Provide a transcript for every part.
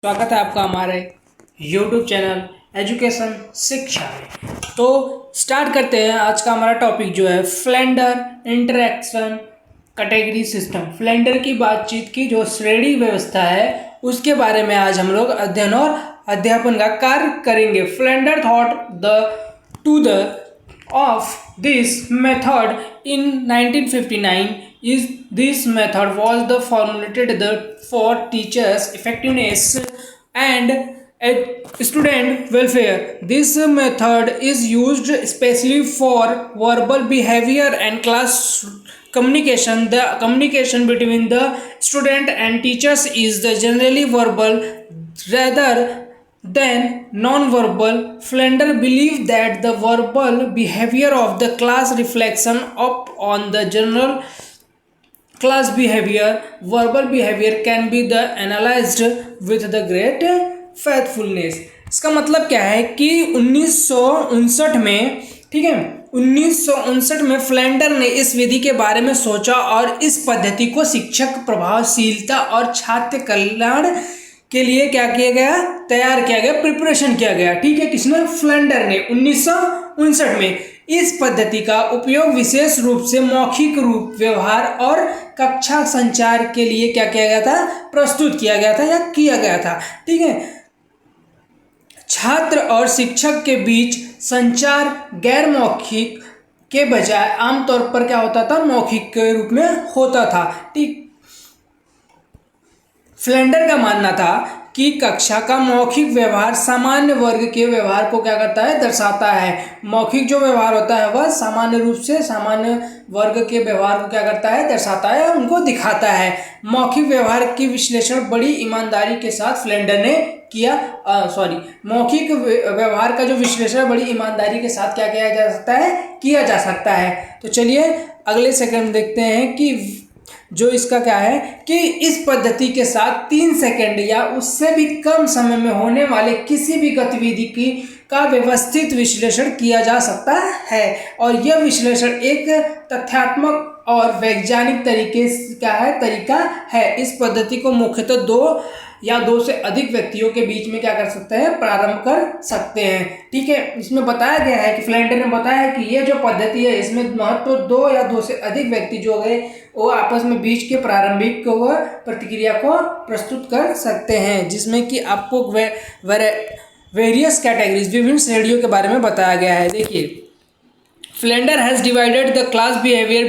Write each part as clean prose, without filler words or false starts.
स्वागत है आपका हमारे YouTube चैनल एजुकेशन शिक्षा में। तो स्टार्ट करते हैं। आज का हमारा टॉपिक जो है Flander interaction category system. Flander की बातचीत की जो श्रेणी व्यवस्था है उसके बारे में आज हम लोग अध्ययन और अध्यापन का कार्य करेंगे। Flander thought the of this method in 1959 is this method was the formulated for teachers effectiveness and student welfare. This method is used especially for verbal behavior and class communication. The communication between the student and teachers is the generally verbal rather than non-verbal. Flender believed that the verbal behavior of the class reflection up on the general class behavior. Verbal behavior can be the analyzed with the great faithfulness. इसका मतलब क्या है कि 1959 में, ठीक है, 1959 में Flander ने इस विधि के बारे में सोचा और इस पद्धति को शिक्षक प्रभावशीलता और छात्र कल्याण के लिए क्या किया गया, तैयार किया गया, प्रिपरेशन किया गया। ठीक है, किसने? फ्लेंडर ने 1959 में। इस पद्धति का उपयोग विशेष रूप से मौखिक रूप व्यवहार और कक्षा संचार के लिए क्या किया गया था, प्रस्तुत किया गया था या किया गया था। ठीक है, छात्र और शिक्षक के बीच संचार गैर मौखिक के बजाय आमतौर पर क्या होता था, मौखिक के रूप में होता था। ठीक, फ्लेंडर का मानना था कि कक्षा का मौखिक व्यवहार सामान्य वर्ग के व्यवहार को क्या करता है, दर्शाता है। मौखिक जो व्यवहार होता है वह सामान्य रूप से सामान्य वर्ग के व्यवहार को क्या करता है, दर्शाता है, उनको दिखाता है। मौखिक व्यवहार की विश्लेषण बड़ी ईमानदारी के साथ फ्लेंडर ने किया। मौखिक व्यवहार का जो विश्लेषण बड़ी ईमानदारी के साथ क्या किया जा सकता है, किया जा सकता है। तो चलिए अगले सेकंड देखते हैं कि जो इसका क्या है कि इस पद्धति के साथ 3 सेकंड या उससे भी कम समय में होने वाले किसी भी गतिविधि की का व्यवस्थित विश्लेषण किया जा सकता है। और यह विश्लेषण एक तथ्यात्मक और वैज्ञानिक तरीका है। इस पद्धति को मुख्यतः 2 या 2 से अधिक व्यक्तियों के बीच में क्या कर सकते हैं, प्रारंभ कर सकते हैं। ठीक है, इसमें बताया गया है कि फ्लेंडर ने बताया कि ये जो पद्धति है इसमें महत्व 2 या 2 से अधिक व्यक्ति जो है वो आपस में बीच के प्रारंभिक प्रतिक्रिया को प्रस्तुत कर सकते हैं, जिसमें कि आपको वेरियस कैटेगरीज, विभिन्न श्रेणियों के बारे में बताया गया है। देखिए, Flander has divided the class behaviour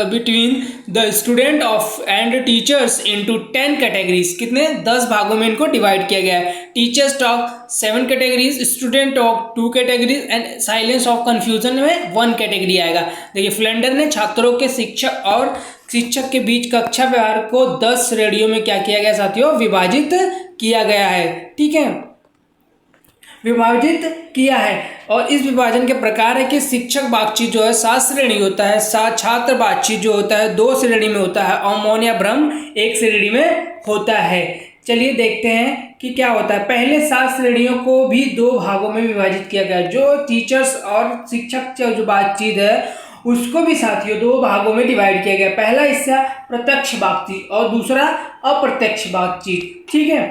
between the student of and teachers into 10 categories. कितने? 10 भागों में इनको डिवाइड किया गया है। Teachers talk 7 categories, student talk 2 categories and silence of confusion में 1 कैटेगरी आएगा। देखिए, फ्लेंडर ने छात्रों के शिक्षक के बीच कक्षा व्यवहार को 10 श्रेणियों में क्या किया गया साथियों, विभाजित किया गया है। ठीक है, विभाजित किया है। और इस विभाजन के प्रकार है कि शिक्षक बातचीत जो है 7 श्रेणी होता है, छात्र बातचीत जो होता है 2 श्रेणी में होता है, और मौन या भ्रम 1 श्रेणी में होता है। चलिए देखते हैं कि क्या होता है। पहले 7 श्रेणियों को भी 2 भागों में विभाजित किया गया। जो टीचर्स और शिक्षक जो बातचीत है उसको भी साथियों 2 भागों में डिवाइड किया गया। पहला हिस्सा प्रत्यक्ष बातचीत और दूसरा अप्रत्यक्ष बातचीत। ठीक है,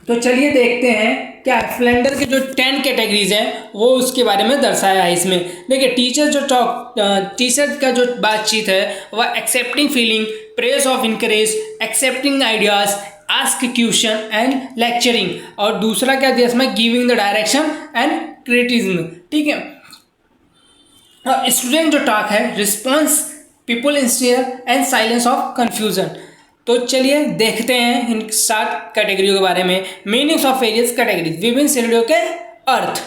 तो चलिए देखते हैं क्या फ्लेंडर के जो 10 कैटेगरीज हैं वो उसके बारे में दर्शाया है इसमें। देखिए, टीचर का जो बातचीत है वह accepting feeling, praise of encourage, accepting ideas, ask question and lecturing. और दूसरा क्या दिया इसमें, giving the direction and criticism. ठीक है, और स्टूडेंट जो टॉक है रिस्पॉन्स, पीपल इंस्टेयर एंड साइलेंस ऑफ कंफ्यूजन। तो चलिए देखते हैं इन 7 कैटेगरियों के बारे में। मीनिंग्स ऑफ वेरियस कैटेगरीज, विभिन्न श्रेणियों के अर्थ,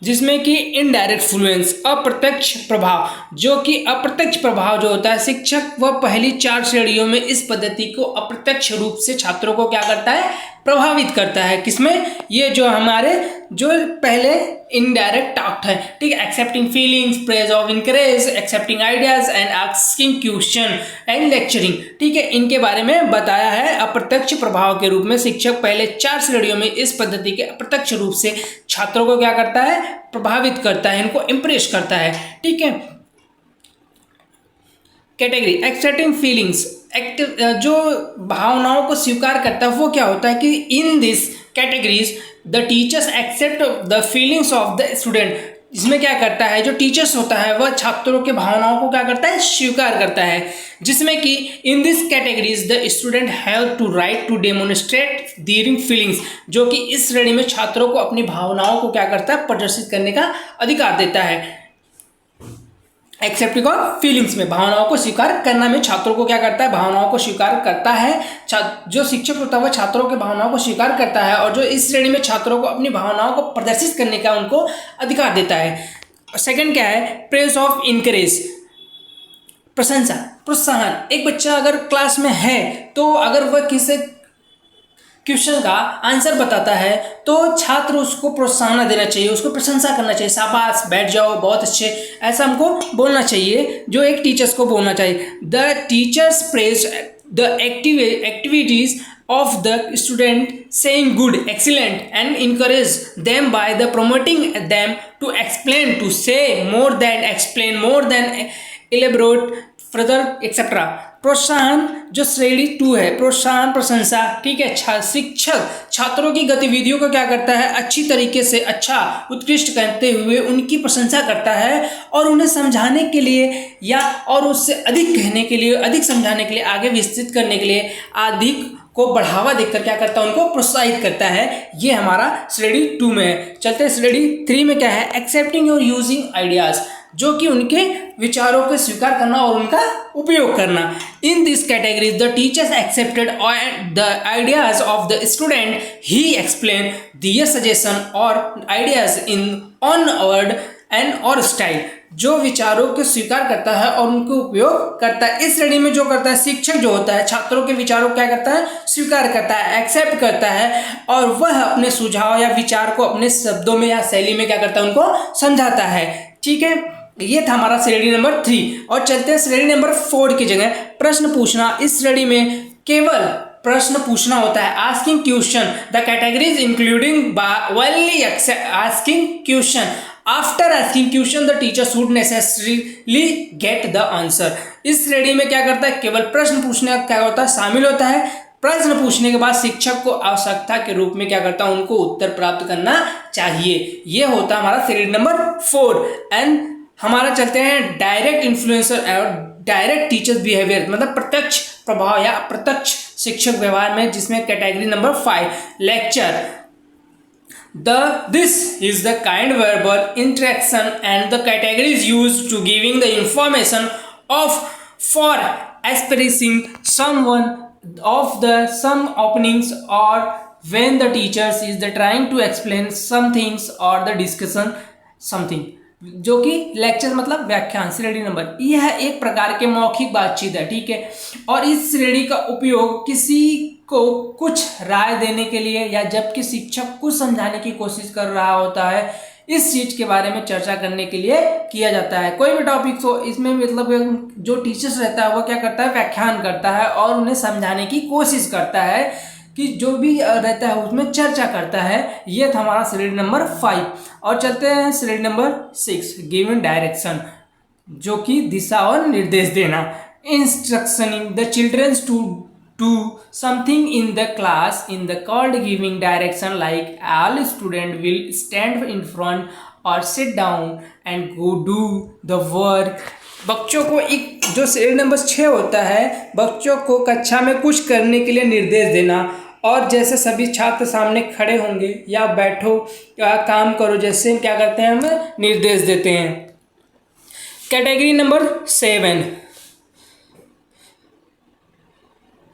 जिसमें कि इनडायरेक्ट फ्लुएंस, अप्रत्यक्ष प्रभाव। जो कि अप्रत्यक्ष प्रभाव जो होता है, शिक्षक वह पहली 4 श्रेणियों में इस पद्धति को अप्रत्यक्ष रूप से छात्रों को क्या करता है, प्रभावित करता है। किसमें? ये जो हमारे जो पहले इनडायरेक्ट टॉक है। ठीक है, accepting feelings, praise of encourage, accepting ideas and asking question and lecturing. ठीक है, इनके बारे में बताया है। अप्रत्यक्ष प्रभाव के रूप में शिक्षक पहले 4 श्रेणियों में इस पद्धति के अप्रत्यक्ष रूप से छात्रों को क्या करता है, प्रभावित करता है, इनको इंप्रेस करता है। ठीक है, कैटेगरी एक्सेप्टिंग फीलिंग्स, एक्टिव जो भावनाओं को स्वीकार करता है वो क्या होता है कि in this categories the teachers accept the feelings of the student. इसमें क्या करता है, जो टीचर्स होता है वह छात्रों के भावनाओं को क्या करता है, स्वीकार करता है। जिसमें कि in this categories the student have to write to demonstrate their feelings, जो कि इस श्रेणी में छात्रों को अपनी भावनाओं को क्या करता है, प्रदर्शित करने का अधिकार देता है। एक्सेप्टिंग ऑफ फीलिंग्स में भावनाओं को स्वीकार करना में छात्रों को क्या करता है, भावनाओं को स्वीकार करता है। जो शिक्षक होता है वह छात्रों के भावनाओं को स्वीकार करता है और जो इस श्रेणी में छात्रों को अपनी भावनाओं को प्रदर्शित करने का उनको अधिकार देता है। सेकंड क्या है, प्रेज ऑफ इनकरेज, प्रशंसा, प्रोत्साहन। एक बच्चा अगर क्लास में है तो अगर वह किसी क्वेश्चन का आंसर बताता है तो छात्र उसको प्रोत्साहन देना चाहिए, उसको प्रशंसा करना चाहिए, शाबाश, बैठ जाओ, बहुत अच्छे, ऐसा हमको बोलना चाहिए, जो एक टीचर्स को बोलना चाहिए। The teachers praise the activities of the student saying good, excellent and encourage them by the promoting them to explain, to say more than explain, more than elaborate further etc। प्रोत्साहन जो श्रेणी 2 है, प्रोत्साहन, प्रशंसा, ठीक है। शिक्षक छात्रों की गतिविधियों को क्या करता है, अच्छी तरीके से अच्छा उत्कृष्ट करते हुए उनकी प्रशंसा करता है और उन्हें समझाने के लिए या और उससे अधिक कहने के लिए, अधिक समझाने के लिए, आगे विस्तृत करने के लिए, अधिक को बढ़ावा देकर क्या करता है, उनको प्रोत्साहित करता है। ये हमारा श्रेणी 2 में है। चलते हैं श्रेणी 3 में क्या है, एक्सेप्टिंग और यूजिंग आइडियाज, जो कि उनके विचारों को स्वीकार करना और उनका उपयोग करना। In this category the teachers accepted the ideas of the student, he explain their suggestion और ideas in own word and और स्टाइल, जो विचारों को स्वीकार करता है और उनको उपयोग करता है। इस श्रेणी में जो करता है शिक्षक जो होता है, छात्रों के विचारों को क्या करता है, स्वीकार करता है, एक्सेप्ट करता है और वह अपने सुझाव या विचार को अपने शब्दों में या शैली में क्या करता है, उनको समझाता है। ठीक है, ये था हमारा श्रेणी नंबर 3। और चलते हैं श्रेणी नंबर 4 की जगह प्रश्न पूछना। इस श्रेणी में केवल प्रश्न पूछना होता है, asking question. The categories including only asking question. After asking question the teacher should necessarily get the answer. इस श्रेणी में क्या करता है, केवल प्रश्न पूछने का क्या होता है, शामिल होता है। प्रश्न पूछने के बाद शिक्षक को आवश्यकता के रूप में क्या करता है, उनको उत्तर प्राप्त करना चाहिए। ये होता है हमारा श्रेणी नंबर 4। एंड हमारा चलते हैं डायरेक्ट इन्फ्लुएंसर और डायरेक्ट टीचर्स बिहेवियर, मतलब प्रत्यक्ष प्रभाव या प्रत्यक्ष शिक्षक व्यवहार में, जिसमें category number 5 lecture. This is the kind verbal interaction and the categories used to giving the information of for expressing someone of the some openings or when the teachers is the trying to explain some things or the discussion something, जो कि lecture मतलब व्याख्यान। श्रेणी number यह एक प्रकार के मौखिक बातचीत है, ठीक है। और इस श्रेणी का उपयोग किसी को कुछ राय देने के लिए या जबकि शिक्षक कुछ समझाने की कोशिश कर रहा होता है, इस चीज के बारे में चर्चा करने के लिए किया जाता है। कोई भी टॉपिक हो, इसमें मतलब जो टीचर्स रहता है वो क्या करता है, व्याख्यान करता है और उन्हें समझाने की कोशिश करता है, कि जो भी रहता है उसमें चर्चा करता है। ये था हमारा श्रेणी नंबर 5। और चलते हैं श्रेणी नंबर 6 गिविंग डायरेक्शन, जो कि दिशा और निर्देश देना। Instructioning the childrens to do something in the class in the called giving direction, like all student will stand in front or sit down and go do the work। बच्चों को एक जो श्रेणी नंबर 6 होता है, बच्चों को कक्षा में कुछ करने के लिए निर्देश देना, और जैसे सभी छात्र सामने खड़े होंगे या बैठो या काम करो, जैसे क्या करते हैं, हम निर्देश देते हैं। कैटेगरी नंबर 7,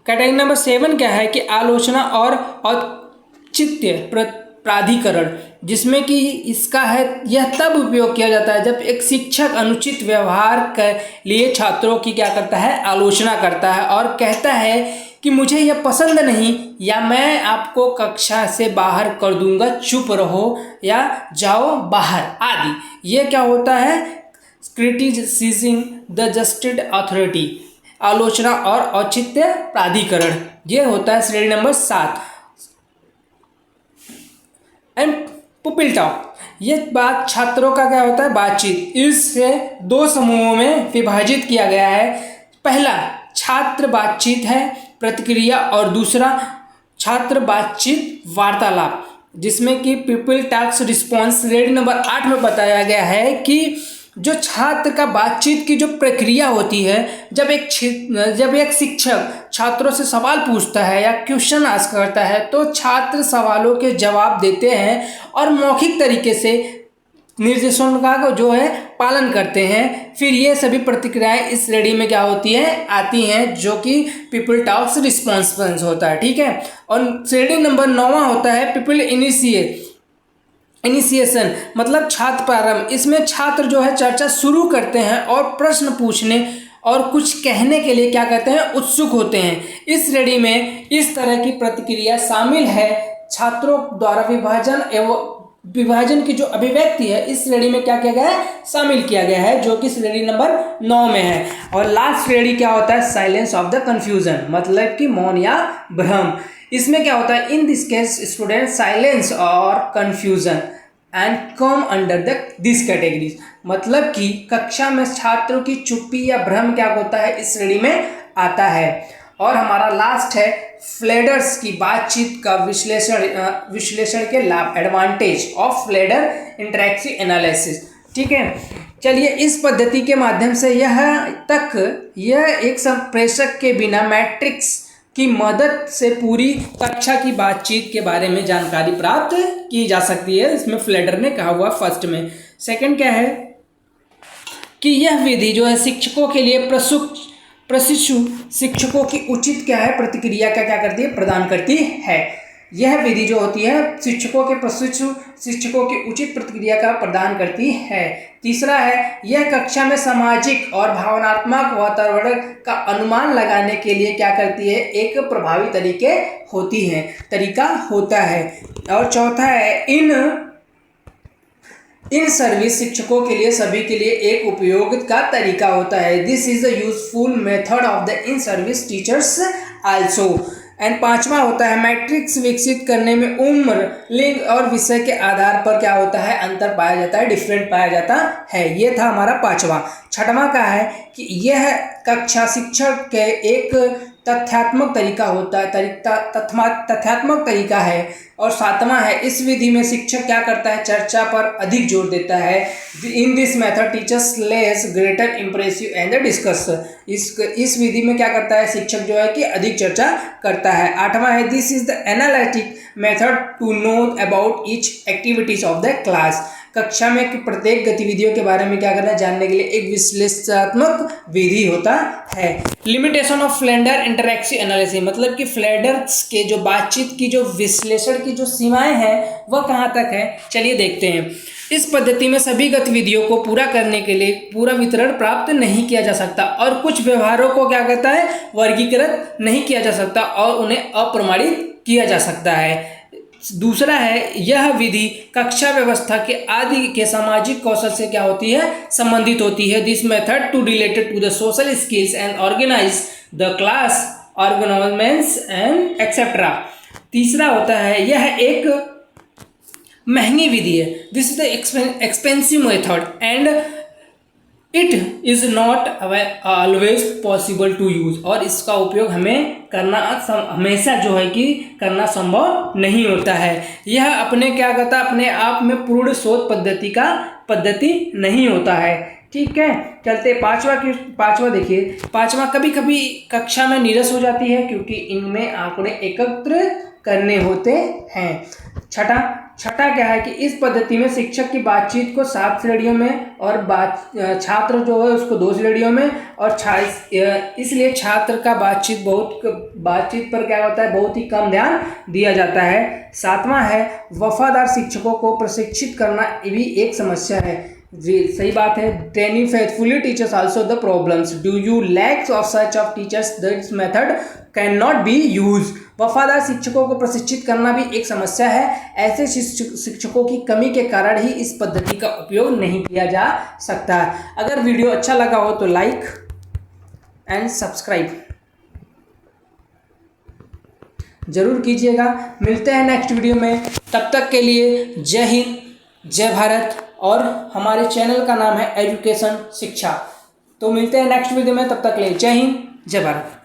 कैटेगरी नंबर 7 क्या है कि आलोचना और औचित्य प्राधिकरण, जिसमें कि इसका है यह तब उपयोग किया जाता है जब एक शिक्षक अनुचित व्यवहार के लिए छात्रों की क्या करता है, आलोचना करता है और कहता है कि मुझे यह पसंद नहीं, या मैं आपको कक्षा से बाहर कर दूंगा, चुप रहो या जाओ बाहर आदि। ये क्या होता है, क्रिटिसिजिंग द जस्टिस अथॉरिटी, आलोचना और औचित्य प्राधिकरण। ये होता है श्रेणी नंबर 7। एंड पुपिल टॉक, ये बात छात्रों का क्या होता है, बातचीत। इससे 2 समूहों में विभाजित किया गया है। पहला छात्र बातचीत है प्रतिक्रिया, और दूसरा छात्र बातचीत वार्तालाप, जिसमें कि people talks response. Ready number 8 में बताया गया है कि जो छात्र का बातचीत की जो प्रक्रिया होती है, जब एक शिक्षक छात्रों से सवाल पूछता है या क्वेश्चन आस्क करता है तो छात्र सवालों के जवाब देते हैं और मौखिक तरीके से निर्देशों का जो है पालन करते हैं। फिर ये सभी प्रतिक्रियाएं इस श्रेणी में क्या होती हैं, आती हैं, जो कि पीपल टॉक्स रिस्पॉन्स होता है। ठीक है। और श्रेणी नंबर 9 होता है पीपल इनिशिएशन, मतलब छात्र प्रारंभ। इसमें छात्र जो है चर्चा शुरू करते हैं और प्रश्न पूछने और कुछ कहने के लिए क्या कहते हैं, उत्सुक होते हैं। इस श्रेणी में इस तरह की प्रतिक्रिया शामिल है। छात्रों द्वारा विभाजन की जो अभिव्यक्ति है इस श्रेणी में क्या किया गया है, शामिल किया गया है, जो कि श्रेणी नंबर 9 में है। और लास्ट श्रेणी क्या होता है, साइलेंस ऑफ द कंफ्यूजन, मतलब कि मौन या भ्रम। इसमें क्या होता है, in this case student silence और confusion and come under this categories, मतलब कि कक्षा में छात्रों की चुप्पी या भ्रम क्या होता है, इस श्रेणी में आता है। और हमारा लास्ट है फ्लेडर्स की बातचीत का विश्लेषण के लाभ, एडवांटेज ऑफ फ्लेडर इंटरैक्टिव एनालिसिस। ठीक है। चलिए, इस पद्धति के माध्यम से यह एक संप्रेषक के बिना मैट्रिक्स की मदद से पूरी कक्षा की बातचीत के बारे में जानकारी प्राप्त की जा सकती है। इसमें फ्लेडर ने कहा हुआ फर्स्ट में। सेकंड क्या है कि यह विधि जो है शिक्षकों के लिए प्रशिक्षु शिक्षकों की उचित क्या है, प्रतिक्रिया का क्या करती है, प्रदान करती है। यह विधि जो होती है प्रशिक्षु शिक्षकों की उचित प्रतिक्रिया का प्रदान करती है। तीसरा है, यह कक्षा में सामाजिक और भावनात्मक वातावरण का अनुमान लगाने के लिए क्या करती है, एक प्रभावी तरीका होता है। और चौथा है, इन सर्विस शिक्षकों के लिए सभी के लिए एक उपयोग का तरीका होता है। This is a useful method of the in service teachers also. And 5वां होता है, मैट्रिक्स विकसित करने में उम्र, लिंग और विषय के आधार पर क्या होता है, अंतर पाया जाता है, डिफरेंट पाया जाता है। ये था हमारा 5वां। 6वां का है कि यह कक्षा शिक्षक के एक तथ्यात्मक तरीका है। और 7वां है, इस विधि में शिक्षक क्या करता है, चर्चा पर अधिक जोर देता है। In this method teachers less greater impressive and discuss. इस विधि में क्या करता है, शिक्षक जो है कि अधिक चर्चा करता है। 8वां है, this is the analytic method to know about each activities of the class. कक्षा में प्रत्येक गतिविधियों के बारे में क्या करना है, जानने के लिए एक विश्लेषणात्मक विधि होता है। लिमिटेशन ऑफ फ्लेडर इंटरैक्टिव एनालिसिस, मतलब कि फ्लेडर्स के जो बातचीत की जो विश्लेषण की जो सीमाएं हैं वह कहाँ तक है, चलिए देखते हैं। इस पद्धति में सभी गतिविधियों को पूरा करने के लिए पूरा वितरण प्राप्त नहीं किया जा सकता और कुछ व्यवहारों को क्या करता है, वर्गीकृत नहीं किया जा सकता और उन्हें अप्रमाणित किया जा सकता है। दूसरा है, यह विधि कक्षा व्यवस्था के आदि के सामाजिक कौशल से क्या होती है, संबंधित होती है। This method to related to the social skills and organise the class organisements and etcetera. तीसरा होता है, यह एक महंगी विधि है। This is the expensive method and it is not always possible to use, और इसका उपयोग हमें करना हमेशा जो है कि करना संभव नहीं होता है। यह अपने आप में पूर्ण शोध पद्धति नहीं होता है। ठीक है। चलते पांचवा देखिए। 5वां, कभी कभी कक्षा में नीरस हो जाती है क्योंकि इनमें आंकड़े एकत्र करने होते हैं। छठा क्या है कि इस पद्धति में शिक्षक की बातचीत को 7 श्रेणियों में और छात्र जो है उसको 2 श्रेणियों में, और इसलिए छात्र का बातचीत पर क्या होता है, बहुत ही कम ध्यान दिया जाता है। 7वां है, वफादार शिक्षकों को प्रशिक्षित करना भी एक समस्या है। जी सही बात है। Training faithfully teachers also the problems do you lakhs of such of teachers this method can not be use. वफादार शिक्षकों को प्रशिक्षित करना भी एक समस्या है। ऐसे शिक्षकों की कमी के कारण ही इस पद्धति का उपयोग नहीं किया जा सकता। अगर वीडियो अच्छा लगा हो तो लाइक एंड सब्सक्राइब जरूर कीजिएगा। मिलते हैं नेक्स्ट वीडियो में, तब तक के लिए जय हिंद, जय भारत। और हमारे चैनल का नाम है एजुकेशन शिक्षा। तो मिलते हैं नेक्स्ट वीडियो में, तब तक के लिए जय हिंद, जय भारत।